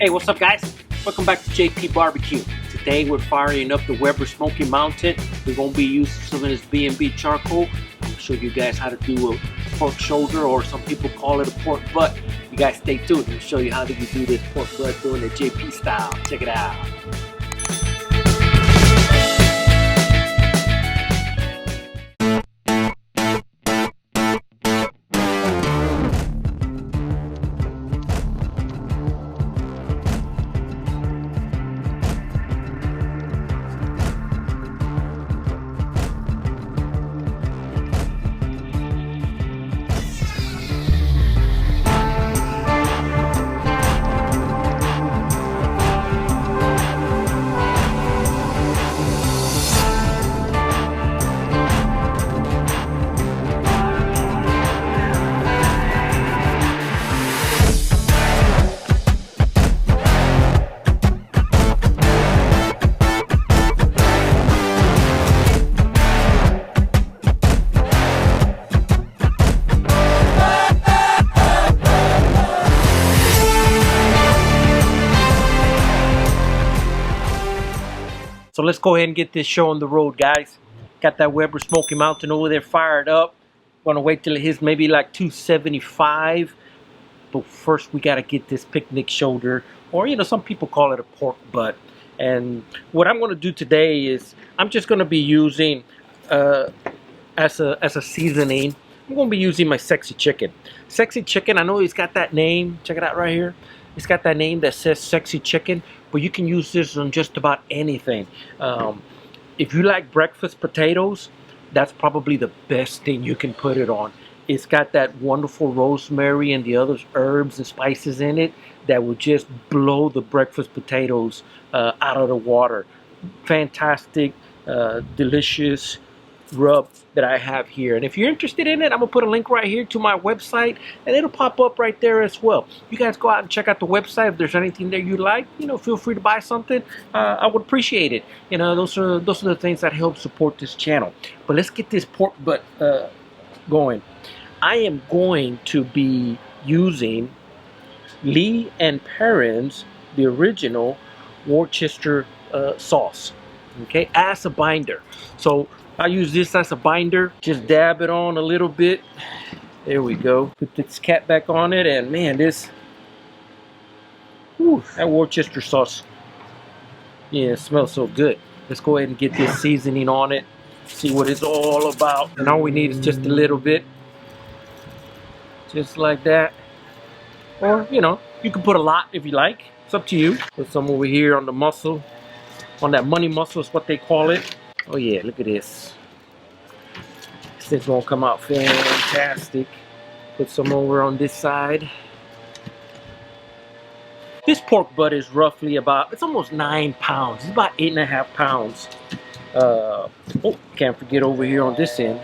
Hey, what's up, guys? Welcome back to J.P.BBQ. Today we're firing up the Weber Smokey Mountain. We're going to be using some of this B&B charcoal. I'll show you guys how to do a pork shoulder, or some people call it a pork butt. You guys stay tuned. I'll show you how to do this pork butt doing the JP style. Check it out. So let's go ahead and get this show on the road, guys. Got that Weber Smokey Mountain over there fired up. Gonna wait till it hits maybe like 275. But first we gotta get this picnic shoulder, or some people call it a pork butt. And what I'm gonna do today is I'm just gonna be using as a seasoning. I'm gonna be using my Sexy Chicken. Sexy Chicken, I know it's got that name. Check it out right here. It's got that name that says Sexy Chicken, but you can use this on just about anything. If you like breakfast potatoes, that's probably the best thing you can put it on. It's got that wonderful rosemary and the other herbs and spices in it that will just blow the breakfast potatoes out of the water. Fantastic, delicious rub that I have here. And if you're interested in it, I'm gonna put a link right here to my website, and it'll pop up right there as well. You guys go out and check out the website. If there's anything there you like, feel free to buy something. I would appreciate it. Those are the things that help support this channel. But let's get this pork butt going. I am going to be using Lee and Perrin's, the original Worcester sauce, okay, as a binder. So I use this as a binder. Just dab it on a little bit. There we go. Put this cap back on it, and man, that Worcester sauce, yeah, it smells so good. Let's go ahead and get this seasoning on it. See what it's all about. And all we need is just a little bit. Just like that. Or, you can put a lot if you like. It's up to you. Put some over here on the muscle. On that money muscle is what they call it. Oh yeah, look at this. This is gonna come out fantastic. Put some over on this side. This pork butt is roughly it's almost 9 pounds. It's about 8.5 pounds. Oh, can't forget over here on this end.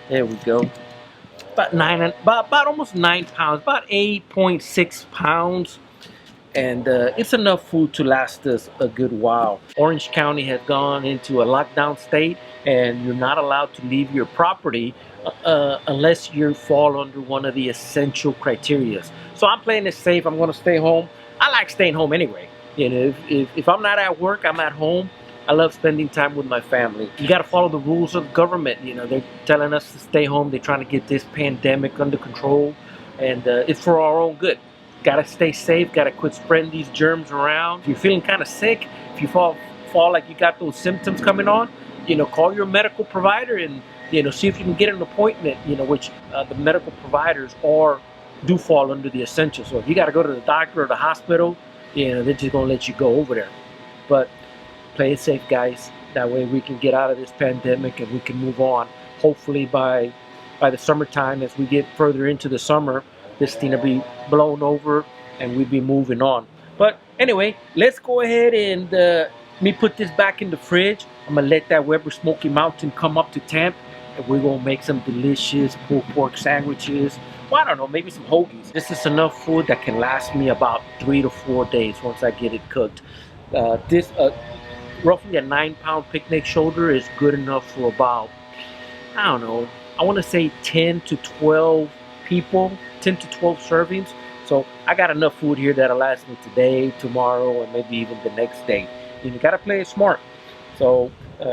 There we go. About almost 9 pounds. About 8.6 pounds. And it's enough food to last us a good while. Orange County has gone into a lockdown state, and you're not allowed to leave your property unless you fall under one of the essential criteria. So I'm playing it safe. I'm going to stay home. I like staying home anyway. If I'm not at work, I'm at home. I love spending time with my family. You got to follow the rules of government. They're telling us to stay home. They're trying to get this pandemic under control, and it's for our own good. Gotta stay safe, gotta quit spreading these germs around. If you're feeling kind of sick, if you fall like you got those symptoms coming on, call your medical provider and, see if you can get an appointment, which the medical providers do fall under the essentials. So if you gotta go to the doctor or the hospital, they're just gonna let you go over there. But play it safe, guys. That way we can get out of this pandemic and we can move on. Hopefully by the summertime, as we get further into the summer, this thing will be blown over and we'll be moving on. But anyway, let's go ahead and me put this back in the fridge. I'm gonna let that Weber Smokey Mountain come up to temp, and we're gonna make some delicious pulled pork sandwiches. Well, I don't know, maybe some hoagies. This is enough food that can last me about 3 to 4 days once I get it cooked. This roughly a 9-pound picnic shoulder is good enough for about, I don't know, I want to say 10 to 12 people, 10 to 12 servings. So I got enough food here that'll last me today, tomorrow, and maybe even the next day. You gotta play it smart. So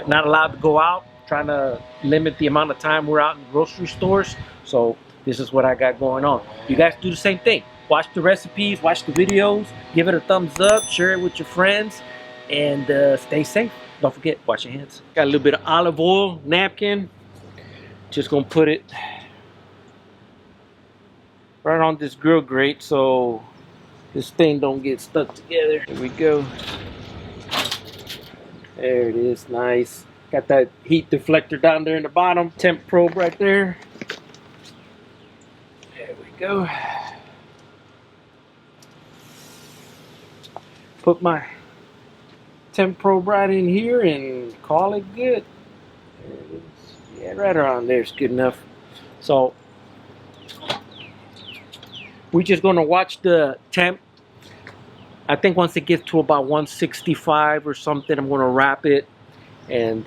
not allowed to go out, trying to limit the amount of time we're out in grocery stores. So this is what I got going on. You guys do the same thing. Watch the recipes, watch the videos, give it a thumbs up, share it with your friends, and stay safe. Don't forget, wash your hands. Got a little bit of olive oil, napkin. Just gonna put it right on this grill grate so this thing don't get stuck together. Here we go. There it is, nice. Got that heat deflector down there in the bottom. Temp probe right there. There we go. Put my temp probe right in here and call it good. There it is. Yeah, right around there is good enough. So we're just gonna watch the temp. I think once it gets to about 165 or something, I'm gonna wrap it and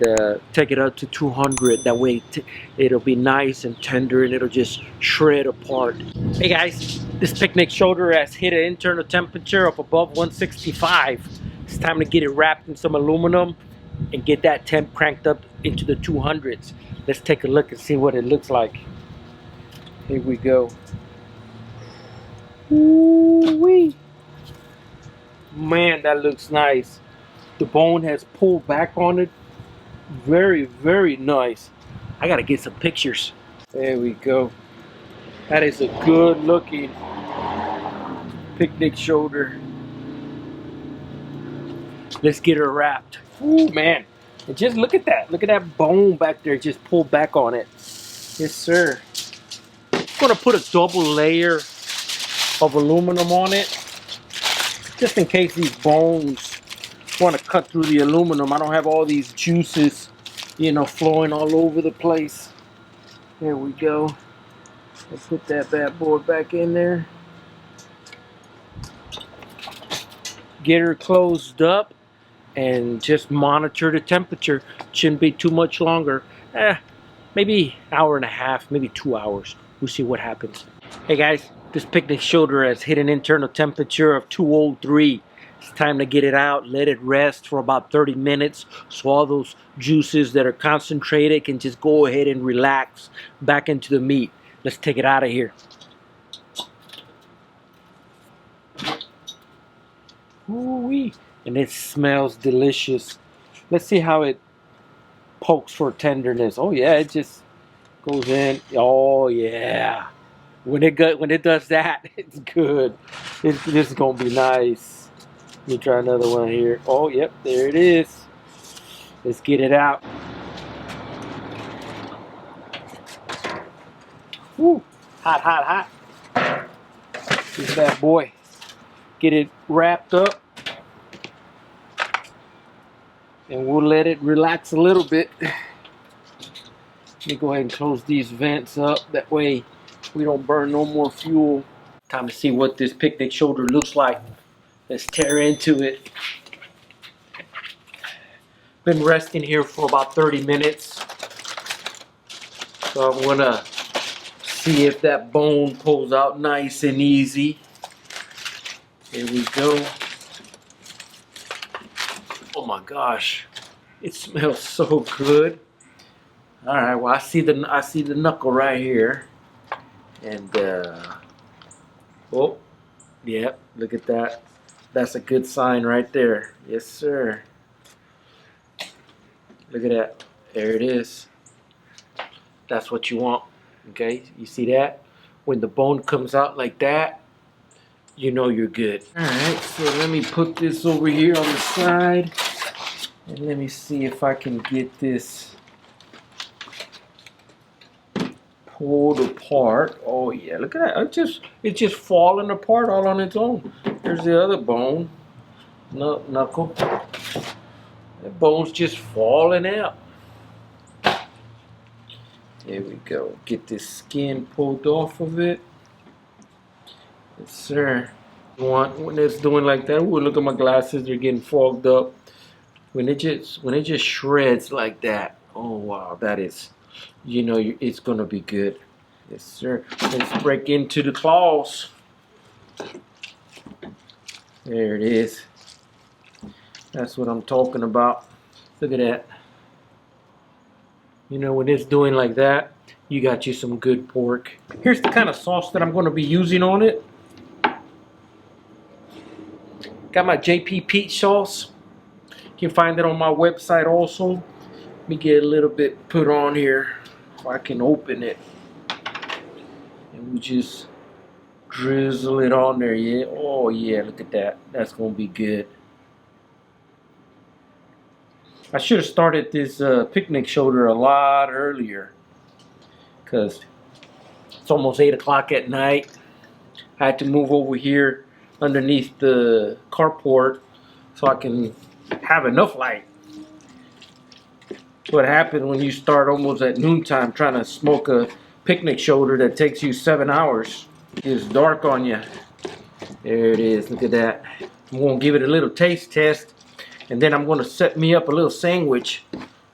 take it up to 200. That way it'll be nice and tender and it'll just shred apart. Hey guys, this picnic shoulder has hit an internal temperature of above 165. It's time to get it wrapped in some aluminum and get that temp cranked up into the 200s. Let's take a look and see what it looks like. Here we go. Ooh-wee. Man, that looks nice. The bone has pulled back on it. Very, very nice. I gotta get some pictures. There we go. That is a good looking picnic shoulder. Let's get her wrapped. Ooh, man. And just look at that. Look at that bone back there. Just pulled back on it. Yes, sir. I'm gonna put a double layer of aluminum on it, just in case these bones want to cut through the aluminum. I don't have all these juices, you know, flowing all over the place. There we go. Let's put that bad boy back in there. Get her closed up and just monitor the temperature. Shouldn't be too much longer. Maybe an hour and a half, maybe 2 hours. We'll see what happens. Hey guys, this picnic shoulder has hit an internal temperature of 203. It's time to get it out, let it rest for about 30 minutes so all those juices that are concentrated can just go ahead and relax back into the meat. Let's take it out of here. Ooh-wee. And it smells delicious. Let's see how it pokes for tenderness. Oh yeah, it just goes in. Oh yeah. When it does that, it's good. This is gonna be nice. Let me try another one here. Oh, yep, there it is. Let's get it out. Woo! Hot, hot, hot. This bad boy. Get it wrapped up. And we'll let it relax a little bit. Let me go ahead and close these vents up. That way we don't burn no more fuel. Time to see what this picnic shoulder looks like. Let's tear into it. Been resting here for about 30 minutes. So I'm gonna see if that bone pulls out nice and easy. Here we go. Oh my gosh, it smells so good. All right, well I see the knuckle right here, and oh, yep, look at that. That's a good sign right there. Yes, sir. Look at that. There it is. That's what you want. Okay, you see that? When the bone comes out like that, you know you're good. All right, so let me put this over here on the side, and let me see if I can get this pulled apart. Oh yeah, look at that. It's just falling apart all on its own. There's the other bone, knuckle. That bone's just falling out. There we go. Get this skin pulled off of it. Yes, sir. When it's doing like that, ooh, look at my glasses. They're getting fogged up. When it just shreds like that, oh wow, that is, you know, it's gonna be good. Yes, sir. Let's break into the claws. There it is. That's what I'm talking about. Look at that. You know, when it's doing like that, you got you some good pork. Here's the kind of sauce that I'm going to be using on it. Got my J.P. Peach sauce. You can find it on my website also. Let me get a little bit put on here so I can open it. And we just drizzle it on there, yeah. Oh yeah, look at that. That's gonna be good. I should have started this picnic shoulder a lot earlier, because it's almost 8 o'clock at night. I had to move over here underneath the carport so I can have enough light. What happens when you start almost at noontime trying to smoke a picnic shoulder that takes you 7 hours? It's dark on you. There it is. Look at that. I'm going to give it a little taste test, and then I'm going to set me up a little sandwich.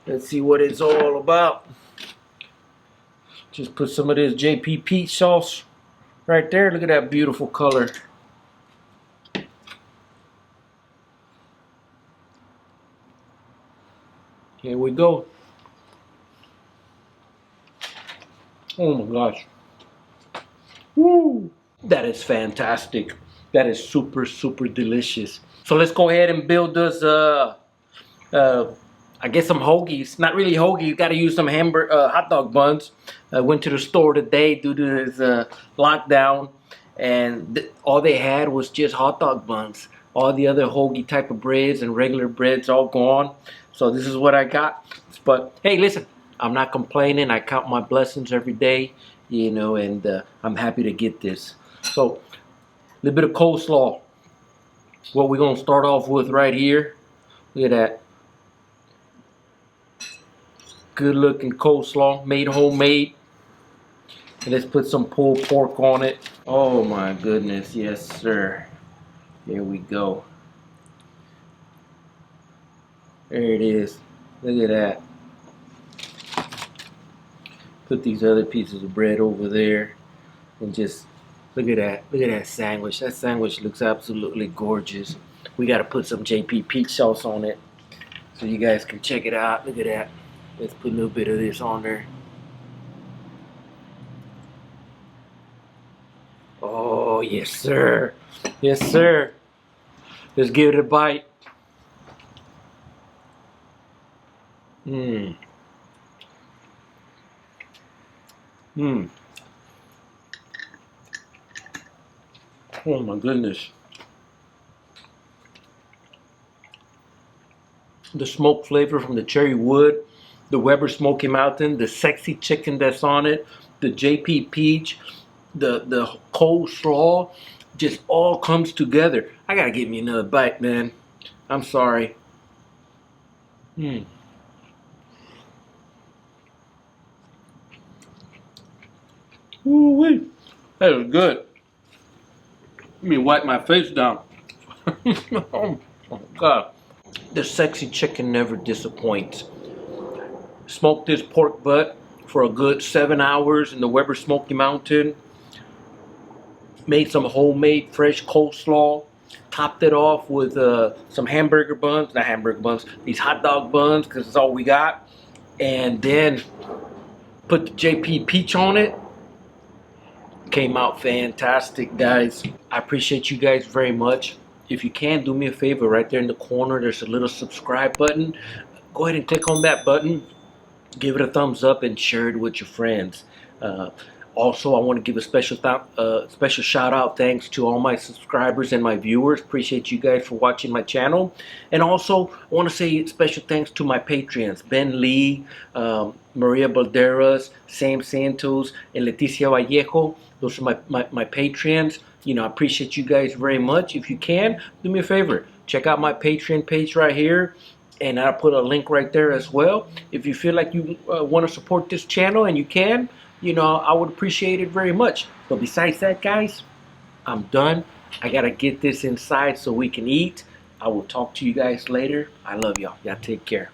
Let's see what it's all about. Just put some of this J.P. Peach sauce right there. Look at that beautiful color. Here we go. Oh my gosh. Woo! That is fantastic. That is super, super delicious. So let's go ahead and build us I guess some hoagies. Not really hoagie. You got to use some hot dog buns. I went to the store today due to this lockdown, and all they had was just hot dog buns. All the other hoagie type of breads and regular breads all gone. So this is what I got. But hey, listen, I'm not complaining. I count my blessings every day, you know, and I'm happy to get this. So a little bit of coleslaw. What we're gonna start off with right here. Look at that. Good looking coleslaw, made homemade. And let's put some pulled pork on it. Oh my goodness, yes sir. Here we go. There it is. Look at that. Put these other pieces of bread over there and just look at that. Look at that sandwich. That sandwich looks absolutely gorgeous. We got to put some J.P. Peach sauce on it so you guys can check it out. Look at that. Let's put a little bit of this on there. Oh, yes sir. Yes sir. Let's give it a bite. Mmm. Mmm. Oh my goodness. The smoke flavor from the cherry wood, the Weber Smokey Mountain, the sexy chicken that's on it, the J.P. Peach, the coleslaw, just all comes together. I gotta give me another bite, man. I'm sorry. Mmm. Ooh-wee. That was good. Let me wipe my face down. Oh my God. The sexy chicken never disappoints. Smoked this pork butt for a good 7 hours in the Weber Smokey Mountain. Made some homemade fresh coleslaw. Topped it off with some hamburger buns. Not hamburger buns. These hot dog buns, because it's all we got. And then put the J.P. Peach on it. Came out fantastic, guys. I appreciate you guys very much. If you can, do me a favor. Right there in the corner, there's a little subscribe button. Go ahead and click on that button. Give it a thumbs up and share it with your friends. Also, I want to give a special shout out thanks to all my subscribers and my viewers. Appreciate you guys for watching my channel. And also, I want to say special thanks to my Patreons, Ben Lee, Maria Balderas, Sam Santos, and Leticia Vallejo. Those are my Patreons. You know, I appreciate you guys very much. If you can, do me a favor. Check out my Patreon page right here. And I'll put a link right there as well. If you feel like you want to support this channel and you can, you know, I would appreciate it very much. But besides that, guys, I'm done. I got to get this inside so we can eat. I will talk to you guys later. I love y'all. Y'all take care.